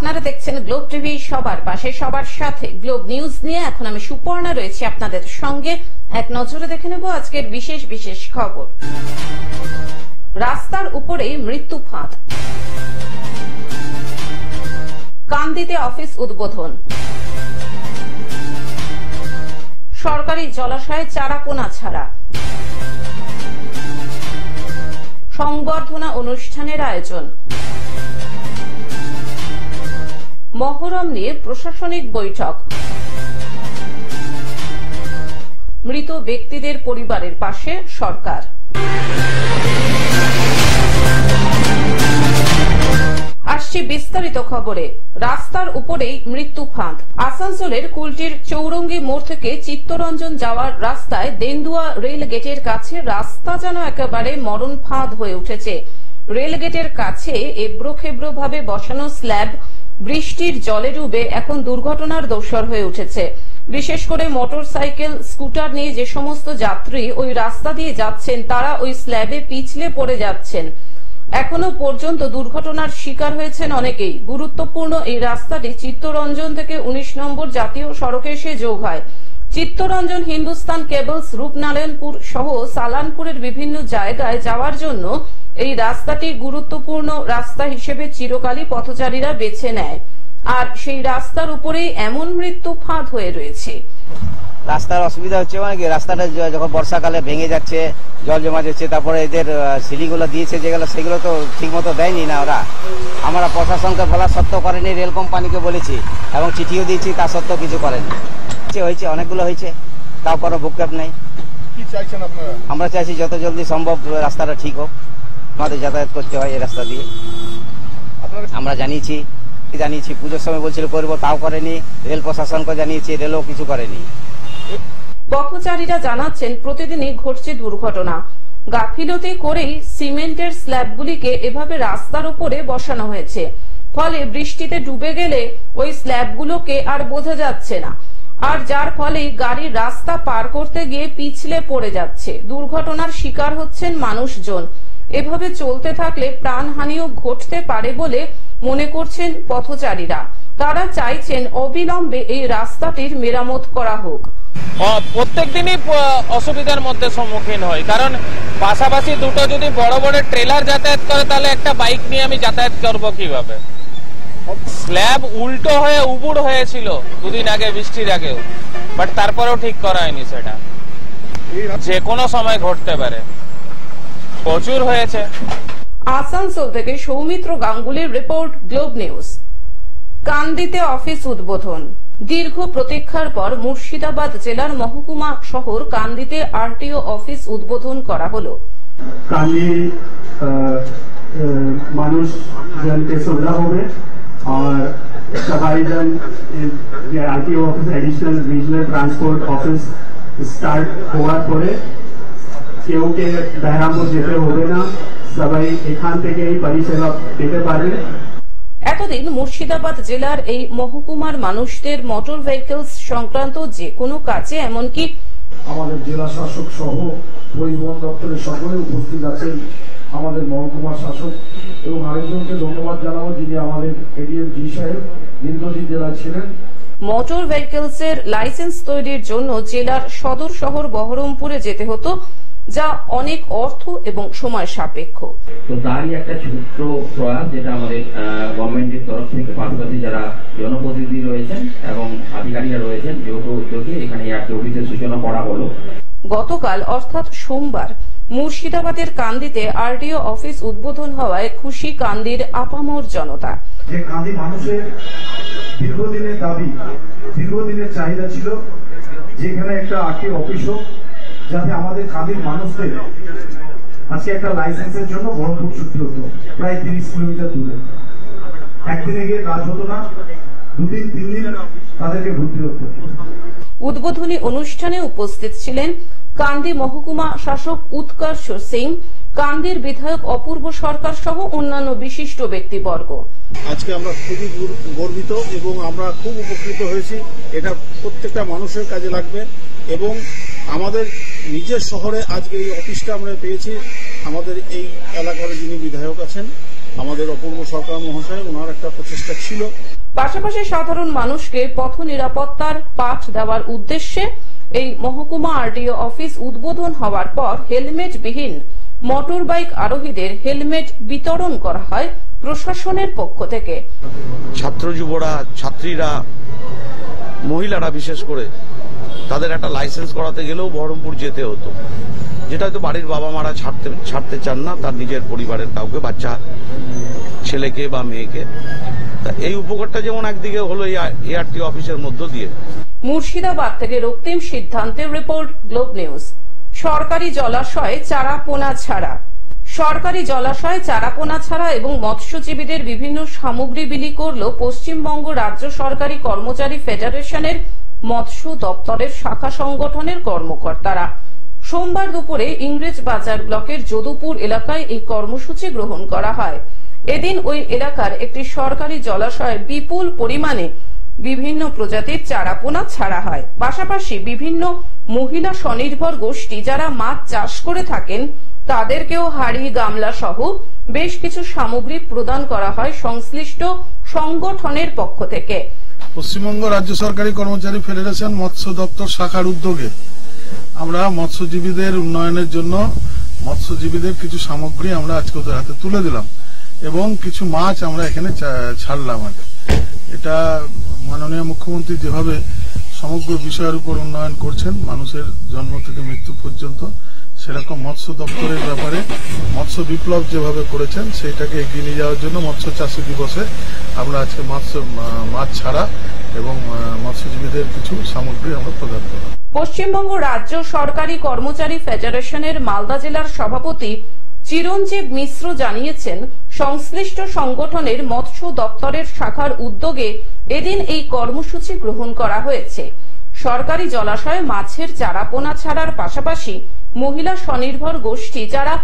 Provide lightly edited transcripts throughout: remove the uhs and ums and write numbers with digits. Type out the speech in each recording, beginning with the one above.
আপনারা দেখছেন globe TV, সবার পাশে সবার সাথে। গ্লোব নিউজ নিয়ে এখন আমি সুপর্ণা রয়েছি আপনাদের সঙ্গে। এক নজরে দেখে নেব আজকের বিশেষ বিশেষ খবর। রাস্তার উপরেই মৃত্যু ফাঁদ, কান্দিতে অফিস উদ্বোধন, সরকারি জলাশয়ে চারাপোনা ছাড়া, সংবর্ধনা অনুষ্ঠানের আয়োজন, মহরম নিয়ে প্রশাসনিক বৈঠক, মৃত ব্যক্তিদের পরিবারের পাশে সরকার। আসছি বিস্তারিত খবরে। রাস্তার উপরেই মৃত্যু ফাঁদ। আসানসোলের কুলটির চৌরঙ্গি মোড় থেকে চিত্তরঞ্জন যাওয়ার রাস্তায় দেন্দুয়া রেল গেটের কাছে রাস্তা যেন একেবারে মরণ ফাঁদ হয়ে উঠেছে। রেল গেটের কাছে এবড়োখেবড়ো ভাবে বসানো স্ল্যাব বৃষ্টির জলে ডুবে এখন দুর্ঘটনার দোষর হয়ে উঠেছে। বিশেষ করে মোটরসাইকেল, স্কুটার নিয়ে যে সমস্ত যাত্রী ওই রাস্তা দিয়ে যাচ্ছেন তারা ওই স্ল্যাবে পিছলে পড়ে যাচ্ছেন। এখনো পর্যন্ত দুর্ঘটনার শিকার হয়েছেন অনেকেই। গুরুত্বপূর্ণ এই রাস্তাটি চিত্তরঞ্জন থেকে 19 নম্বর জাতীয় সড়কে এসে যোগ হয়। চিত্তরঞ্জন, হিন্দুস্তান কেবলস, রূপনারায়ণপুর সহ সালানপুরের বিভিন্ন জায়গায় যাওয়ার জন্য এই রাস্তাটি গুরুত্বপূর্ণ রাস্তা হিসেবে চিরকালই পথচারীরা বেছে নেয়। আর সেই রাস্তার উপরেই এমন মৃত্যু ফাঁদ হয়ে রয়েছে। রাস্তার অসুবিধা হচ্ছে মানে কি, রাস্তাটা যখন বর্ষাকালে ভেঙে যাচ্ছে, জল জমা যাচ্ছে, তারপরে এদের সিঁড়িগুলো দিয়েছে যেগুলো সেগুলো তো ঠিক মতো দেয়নি না ওরা। আমরা প্রশাসনকে বলা সত্ত্বেও করেনি, রেল কোম্পানিকে বলেছি এবং চিঠিও দিয়েছি, তা সত্ত্বেও কিছু করেনি। হয়েছে অনেকগুলো হয়েছে, তাও কোনো ভূক্ষেপ নেই। কি চাইছেন আপনারা? আমরা চাইছি যত জলদি সম্ভব রাস্তাটা ঠিক হোক, আমাদের যাতায়াত করতে হয় এই রাস্তা দিয়ে। আমরা জানিয়েছি পুজোর সময় বলছিল করবো, তাও করেনি। রেল প্রশাসনকে জানিয়েছি, রেলও কিছু করেনি। পথচারীরা জানাচ্ছেন প্রতিদিনই ঘটছে দুর্ঘটনা। গাফিলতি করেই সিমেন্টের স্ল্যাবগুলিকে এভাবে রাস্তার উপরে বসানো হয়েছে, ফলে বৃষ্টিতে ডুবে গেলে ওই স্ল্যাবগুলোকে আর বোঝা যাচ্ছে না, আর যার ফলে গাড়ির রাস্তা পার করতে গিয়ে পিছলে পড়ে যাচ্ছে। দুর্ঘটনার শিকার হচ্ছেন মানুষজন। এভাবে চলতে থাকলে প্রাণহানিও ঘটতে পারে বলে মনে করছেন পথচারীরা। তারা চাইছেন অবিলম্বে এই রাস্তাটির মেরামত করা হোক। প্রত্যেক দিনই অসুবিধার মধ্যে সম্মুখীন হয়, কারণ পাশাপাশি দুটো যদি বড় বড় ট্রেলার যাতায়াত করে তাহলে একটা বাইক নিয়ে আমি যাতায়াত করবো কিভাবে? স্ল্যাব উল্টো হয়ে উবুড় হয়েছিল দুদিন আগে, বৃষ্টির আগেও, বাট তারপরেও ঠিক করা হয়নি। সেটা যে কোনো সময় ঘটতে পারে, প্রচুর হয়েছে। আসানসোল থেকে সৌমিত্র গাঙ্গুলির রিপোর্ট, গ্লোব নিউজ। কান্দিতে অফিস উদ্বোধন। দীর্ঘ প্রতীক্ষার পর মুর্শিদাবাদ জেলার মহকুমা শহর কান্দিতে আরটিও অফিস উদ্বোধন করা হলো। কান্দি মানুষ জনকে সুবিধা হবে और सफाईजन RTO office additional regional transport office start হওয়ার পরে কেউকে বেহারামপুর যেতে হবে না, সবাই এখান থেকে এই পরিষেবা পেতে পারবে। এতদিন মুর্শিদাবাদ জেলার এই মহকুমার মানুষদের মোটর ভেহিকলস সংক্রান্ত যে কোনো কাজে, এমনকি আমাদের জেলা শাসক সহ পরিবহন দপ্তরের সকলে উপস্থিত আছেন, আমাদের মহকুমা শাসক এবং আরেকজনকে ধন্যবাদ জানাবো যিনি আমাদের এডিএম জি সাহেব দীর্ঘদিন জেলায় ছিলেন। মোটর ভেহিকলস এর লাইসেন্স তৈরির জন্য জেলার সদর শহর বহরমপুরে যেতে হতো, যা অনেক অর্থ এবং সময় সাপেক্ষ। তো তারই একটা ছোট্ট প্রয়াস, যেটা আমাদের গভর্নমেন্টের তরফ থেকে পাশাপাশি যারা জনপ্রতিনিধি রয়েছেন এবং আধিকারিকরা রয়েছেন যেহেতু উদ্যোগে এখানে একটা অফিসের সূচনা করা হলো। গতকাল অর্থাৎ সোমবার মুর্শিদাবাদের কান্দিতে আরটিও অফিস উদ্বোধন হওয়ায় খুশি কান্দির আপামর জনতা। যে কান্দি মানুষের দীর্ঘদিনের দাবি, দীর্ঘদিনের চাহিদা ছিল যেখানে একটা আরটিও অফিস হোক, যাতে আমাদের কান্দির মানুষদের আজকে একটা লাইসেন্সের জন্য বহরমপুর ছুটতে হতো, প্রায় 30 কিলোমিটার দূরে। একদিনে গিয়ে কাজ হতো না, 2 দিন 3 দিন তাদেরকে ঘুরতে হতো। উদ্বোধনী অনুষ্ঠানে উপস্থিত ছিলেন কান্দি মহকুমা শাসক উৎকর্ষ সিং, কান্দির বিধায়ক অপূর্ব সরকার সহ অন্যান্য বিশিষ্ট ব্যক্তিবর্গ। আজকে আমরা খুবই গর্বিত এবং আমরা খুব উপকৃত হয়েছি। এটা প্রত্যেকটা মানুষের কাজে লাগবে এবং আমাদের নিজের শহরে আজকে এই অফিসটা আমরা পেয়েছি। আমাদের এই এলাকার যিনি বিধায়ক আছেন আমাদের অপূর্ব সরকার মহাশয় ওনার একটা প্রচেষ্টা ছিল। পাশাপাশি সাধারণ মানুষকে পথ নিরাপত্তার পাঠ দেওয়ার উদ্দেশ্যে এই মহকুমা আরটিও অফিস উদ্বোধন হওয়ার পর হেলমেটবিহীন মোটর বাইক আরোহীদের হেলমেট বিতরণ করা হয় প্রশাসনের পক্ষ থেকে। ছাত্র যুবরা, ছাত্রীরা, মহিলারা বিশেষ করে তাদের একটা লাইসেন্স করাতে গেলেও বহরমপুর যেতে হতো, যেটা হয়তো বাড়ির বাবা মারা ছাড়তে চান না তার নিজের পরিবারের কাউকে, বাচ্চা ছেলেকে বা মেয়েকে। এই উপকারটা যেমন একদিকে হলো এই এআরটি অফিসের মধ্য দিয়ে। মুর্শিদাবাদ থেকে রক্তিম সিদ্ধান্তের রিপোর্ট, গ্লোব নিউজ। সরকারি জলাশয়ে চারাপোনা ছাড়া, সরকারি জলাশয়ে চারাপোনা ছাড়া এবং মৎস্যজীবীদের বিভিন্ন সামগ্রী বিলি করল পশ্চিমবঙ্গ রাজ্য সরকারি কর্মচারী ফেডারেশনের মৎস্য দপ্তরের শাখা সংগঠনের কর্মকর্তারা। সোমবার দুপুরে ইংরেজ বাজার ব্লকের যদুপুর এলাকায় এই কর্মসূচি গ্রহণ করা হয়। এদিন ওই এলাকার একটি সরকারি জলাশয়ে বিপুল পরিমাণে বিভিন্ন প্রজাতির চারাপোনা ছাড়া হয়। পাশাপাশি বিভিন্ন মহিলা স্বনির্ভর গোষ্ঠী যারা মাছ চাষ করে থাকেন তাদেরকেও হাড়ি, গামলা সহ বেশ কিছু সামগ্রী প্রদান করা হয় সংশ্লিষ্ট সংগঠনের পক্ষ থেকে। পশ্চিমবঙ্গ রাজ্য সরকারি কর্মচারী ফেডারেশন মৎস্য দপ্তর শাখার উদ্যোগে আমরা মৎস্যজীবীদের উন্নয়নের জন্য মৎস্যজীবীদের কিছু সামগ্রী আমরা আজকে ওদের হাতে তুলে দিলাম এবং কিছু মাছ আমরা এখানে ছাড়লাম। এটা মাননীয় মুখ্যমন্ত্রী যেভাবে সমগ্র বিষয়ের উপর উন্নয়ন করছেন মানুষের জন্ম থেকে মৃত্যু পর্যন্ত, সেরকম মৎস্য দপ্তরের ব্যাপারে মৎস্য বিপ্লব যেভাবে করেছেন সেইটাকে এগিয়ে নিয়ে যাওয়ার জন্য মৎস্য চাষী দিবসে আমরা আজকে মাছ ছাড়া এবং মৎস্যজীবীদের কিছু সামগ্রী আমরা প্রদান করলাম। পশ্চিমবঙ্গ রাজ্য সরকারি কর্মচারী ফেডারেশনের মালদা জেলার সভাপতি চিরঞ্জীব মিশ্র জানিয়েছেন, সংশ্লিষ্ট সংগঠনের মৎস্য দপ্তরের শাখার উদ্যোগে এদিন এই কর্মসূচি গ্রহণ করা হয়েছে। সরকারি জলাশয়ে মাছের চারাপোনা ছাড়ার পাশাপাশি মহিলা স্বনির্ভর গোষ্ঠী যারা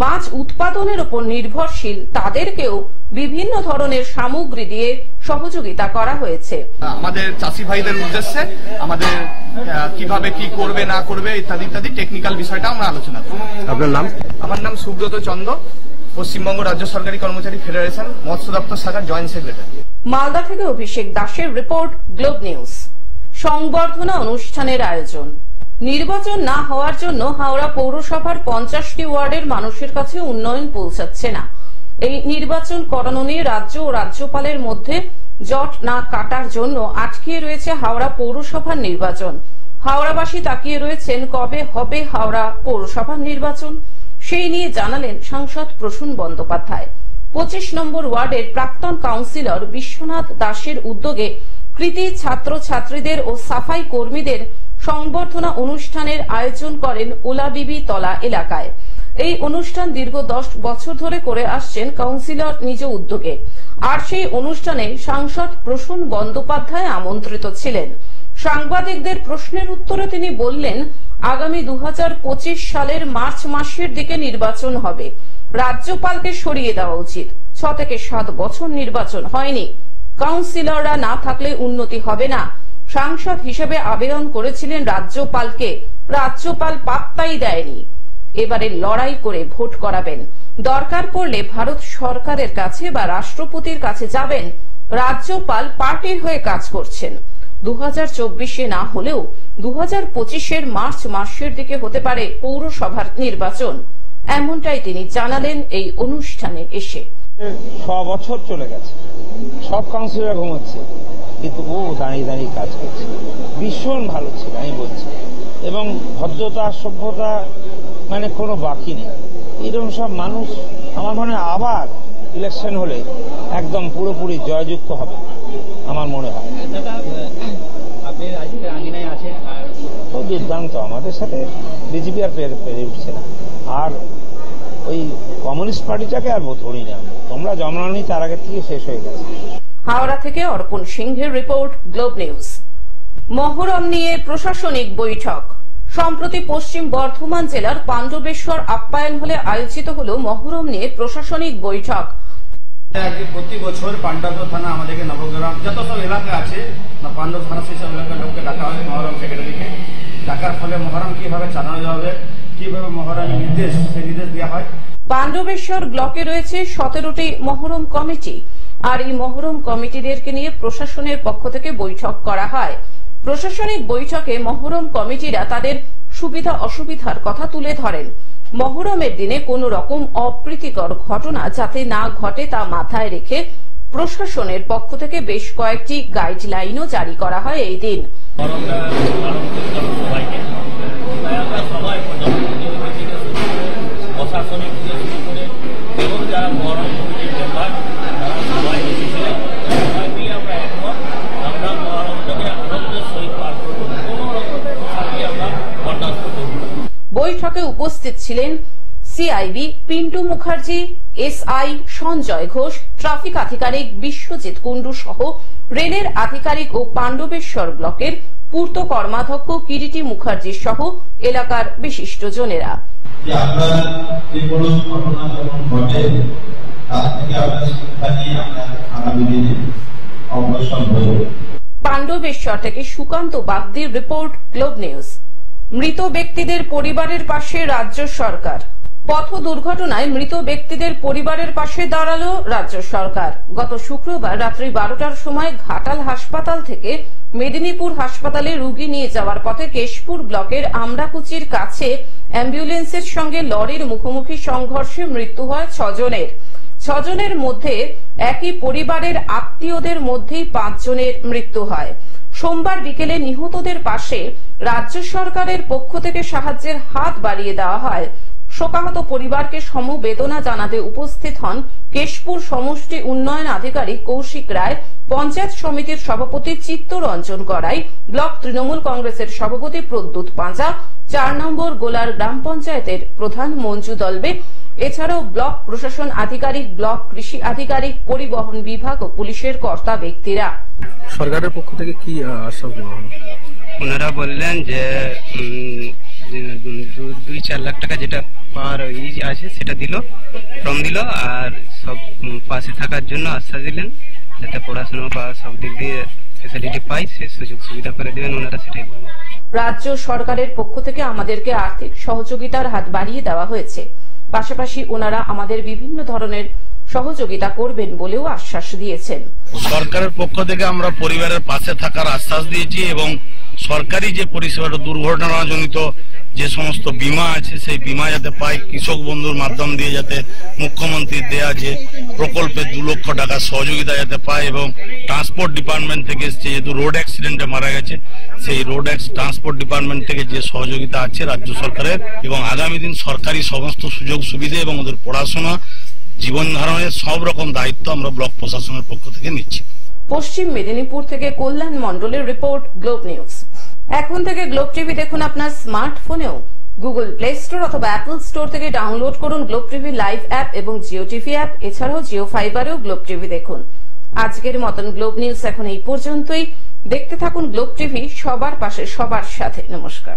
মাছ উৎপাদনের উপর নির্ভরশীল তাদেরকেও বিভিন্ন ধরনের সামগ্রী দিয়ে সহযোগিতা করা হয়েছে। আমাদের চাষি ভাইদের উদ্দেশ্যে আমাদের কিভাবে কি করবে না করবে ইত্যাদি ইত্যাদি টেকনিক্যাল বিষয়টা আমরা আলোচনা করব। আপনার নাম? আমার নাম সুব্রত চন্দ্র, পশ্চিমবঙ্গ রাজ্য সরকারি কর্মচারী ফেডারেশন মৎস্য দপ্তর শাখার জয়েন্ট সেক্রেটারি। মালদা থেকে অভিষেক দাসের রিপোর্ট, গ্লোব নিউজ। সংবর্ধনা অনুষ্ঠানের আয়োজন। নির্বাচন না হওয়ার জন্য হাওড়া পৌরসভার 50টি ওয়ার্ডের মানুষের কাছে উন্নয়ন পৌঁছাচ্ছে না। এই নির্বাচন করানো নিয়ে রাজ্য ও রাজ্যপালের মধ্যে জট না কাটার জন্য আটকে রয়েছে হাওড়া পৌরসভার নির্বাচন। হাওড়াবাসী তাকিয়ে রয়েছেন কবে হবে হাওড়া পৌরসভার নির্বাচন, সেই নিয়ে জানালেন সাংসদ প্রসূন বন্দ্যোপাধ্যায়। 25 নম্বর ওয়ার্ডের প্রাক্তন কাউন্সিলর বিশ্বনাথ দাসের উদ্যোগে কৃতি ছাত্রছাত্রীদের ও সাফাই কর্মীদের সংবর্ধনা অনুষ্ঠানের আয়োজন করেন ওলাবিবি তলা এলাকায়। এই অনুষ্ঠান দীর্ঘ 10 বছর ধরে করে আসছেন কাউন্সিলর নিজ উদ্যোগে। আর সেই অনুষ্ঠানে সাংসদ প্রসূন বন্দ্যোপাধ্যায় আমন্ত্রিত ছিলেন। সাংবাদিকদের প্রশ্নের উত্তরে তিনি বললেন, আগামী 2025 সালের মার্চ মাসের দিকে নির্বাচন হবে। রাজ্যপালকে সরিয়ে দেওয়া উচিত। 6 থেকে 7 বছর নির্বাচন হয়নি। কাউন্সিলররা না থাকলে উন্নতি হবে না। সাংসদ হিসেবে আবেদন করেছিলেন রাজ্যপালকে, রাজ্যপাল পাত্তাই দেয়নি। এবারে লড়াই করে ভোট করাবেন। দরকার পড়লে ভারত সরকারের কাছে বা রাষ্ট্রপতির কাছে যাবেন। রাজ্যপাল পার্টির হয়ে কাজ করছেন। 2024-এ না হলেও 2025-এর মার্চ মাসের দিকে হতে পারে পৌরসভার নির্বাচন, এমনটাই তিনি জানালেন এই অনুষ্ঠানে এসে। 6 বছর চলে গেছে, সব কাউন্সিলর ঘুমোচ্ছে, কিন্তু ও দাঁড়িয়ে দাঁড়িয়ে কাজ করছে। ভীষণ ভালো ছিল আমি বলছি, এবং ভদ্রতা সভ্যতা মানে কোনো বাকি নেই। এরকম সব মানুষ আমার মনে হয় আবার ইলেকশন হলে একদম পুরোপুরি জয়যুক্ত হবে আমার মনে হয়। ও দুর্দান্ত, আমাদের সাথে বিজেপি আর পেরে উঠছে না। আর ওই কমিউনিস্ট পার্টিটাকে আর ধরি না, তোমরা জমানি তার আগে থেকে শেষ হয়ে গেছে। হাওড়া থেকে অর্পণ সিংহের রিপোর্ট, গ্লোব নিউজ। মহরম নিয়ে প্রশাসনিক বৈঠক। সম্প্রতি পশ্চিম বর্ধমান জেলার পাণ্ডবেশ্বর আপ্যায়ন হলে আয়োজিত হল মহরম নিয়ে প্রশাসনিক বৈঠক। প্রতি বছর পাণ্ডব থানা আমাদেরকে নবগ্রাম যত সব এলাকা আছে পাণ্ডব থানা সেই সব এলাকার লোককে ডাকা হয় মহরম সেক্রেটারিকে। ডাকার ফলে মহরম কিভাবে চালানো যাবে যেভাবে মহারানীর নির্দেশ সেই নির্দেশ দেওয়া হয়। পাণ্ডবেশ্বর ব্লকে রয়েছে 17টি মহরম কমিটি, আর এই মহরম কমিটিদেরকে নিয়ে প্রশাসনের পক্ষ থেকে বৈঠক করা হয়। প্রশাসনিক বৈঠকে মহরম কমিটিরা তাদের সুবিধা অসুবিধার কথা তুলে ধরেন। মহরমের দিনে কোন রকম অপ্রীতিকর ঘটনা যাতে না ঘটে তা মাথায় রেখে প্রশাসনের পক্ষ থেকে বেশ কয়েকটি গাইডলাইনও জারি করা হয় এই দিন। প্রশাসনিক এবং যারা মহরম কমিটির মেম্বার তারা সবাই এসেছিলেন। সবাই মিলে আমরা একমত, আমরা মহরমটাকে আনন্দের সহিত পার করব, কোনো রকম শান্তি আমরা বরদাস্ত করব। বৈঠকে উপস্থিত ছিলেন CIB Pintu Mukherjee, SI Sanjay Ghosh, traffic আধিকারিক বিশ্বজিৎ কুন্ডু সহ রেলের আধিকারিক ও পাণ্ডবেশ্বর ব্লকের পূর্ত কর্মাধ্যক্ষ কিরিটি মুখার্জি সহ এলাকার বিশিষ্টজনেরা। পাণ্ডবেশ্বর থেকে সুকান্ত বাগদির রিপোর্ট, গ্লোব নিউজ। মৃত ব্যক্তিদের পরিবারের পাশে রাজ্য সরকার। পথ দুর্ঘটনায় মৃত ব্যক্তিদের পরিবারের পাশে দাঁড়ালো রাজ্য সরকার। গত শুক্রবার রাত্রি 12টার সময় ঘাটাল হাসপাতাল থেকে মেদিনীপুর হাসপাতালে রোগী নিয়ে যাওয়ার পথে কেশপুর ব্লকের আমরাকুচির কাছে অ্যাম্বুলেন্সের সঙ্গে লরির মুখোমুখি সংঘর্ষে মৃত্যু হয় 6 জনের। 6 জনের মধ্যে একই পরিবারের আত্মীয়দের মধ্যেই 5 জনের মৃত্যু হয়। সোমবার বিকেলে নিহতদের পাশে রাজ্য সরকারের পক্ষ থেকে সাহায্যের হাত বাড়িয়ে দেওয়া হয়। শোকাহত পরিবারকে সমবেদনা জানাতে উপস্থিত হন কেশপুর সমষ্টি উন্নয়ন আধিকারিক কৌশিক রায়, পঞ্চায়েত সমিতির সভাপতি চিত্তরঞ্জন গড়াই, ব্লক তৃণমূল কংগ্রেসের সভাপতি প্রদ্যুৎ পাঁজা, 4 নম্বর গোলার গ্রাম পঞ্চায়েতের প্রধান মঞ্জু দলবে, এছাড়াও ব্লক প্রশাসন আধিকারিক, ব্লক কৃষি আধিকারিক, পরিবহন বিভাগ ও পুলিশের কর্তা ব্যক্তিরা। সরকারের পক্ষ থেকে কি আশ্বাস দেওয়া হলো? ওনারা বললেন যে 2-4 লাখ টাকা যেটা পাওয়ার আছে সেটা দিল, ফর্ম দিল, আর সব পাশে থাকার জন্য আশ্বাস দিলেন যাতে পড়াশোনা বা সব দিক দিয়ে ফ্যাসিলিটি পাই, সে সুযোগ সুবিধা করে দেবেন ওনারা, সেটাই বললেন। রাজ্য সরকারের পক্ষ থেকে আমাদেরকে আর্থিক সহযোগিতার হাত বাড়িয়ে দেওয়া হয়েছে, পাশাপাশি ওনারা আমাদের বিভিন্ন ধরনের সহযোগিতা করবেন বলেও আশ্বাস দিয়েছেন। সরকারের পক্ষ থেকে আমরা পরিবারের পাশে থাকার আশ্বাস দিয়েছি এবং সরকারি যে পরিষেবাটা দুর্ঘটনাজনিত যে সমস্ত বীমা আছে সেই বীমা যাতে পায়, কৃষক বন্ধুর মাধ্যম দিয়ে যাতে মুখ্যমন্ত্রীর দেয়া যে প্রকল্পে 2 লক্ষ টাকা সহযোগিতা যাতে পায়, এবং ট্রান্সপোর্ট ডিপার্টমেন্ট থেকে যেহেতু রোড অ্যাক্সিডেন্টে মারা গেছে সেই ট্রান্সপোর্ট ডিপার্টমেন্ট থেকে যে সহযোগিতা আছে রাজ্য সরকারের, এবং আগামী দিন সরকারি সমস্ত সুযোগ সুবিধা এবং ওদের পড়াশোনা জীবন ধারণের সব রকম দায়িত্ব আমরা ব্লক প্রশাসনের পক্ষ থেকে নিচ্ছি। পশ্চিম মেদিনীপুর থেকে কল্যাণ মণ্ডলের রিপোর্ট, গ্লোব নিউজ। এখন থেকে গ্লোব টিভি দেখুন আপনার স্মার্টফোনেও। গুগল প্লে স্টোর অথবা অ্যাপল স্টোর থেকে ডাউনলোড করুন গ্লোব টিভি লাইভ অ্যাপ এবং জিও টিভি অ্যাপ। এছাড়াও জিও ফাইবারেও গ্লোব টিভি দেখুন। আজকের মতন গ্লোব নিউজ এখন এই পর্যন্তই। দেখতে থাকুন গ্লোব টিভি, সবার পাশে সবার সাথে। নমস্কার।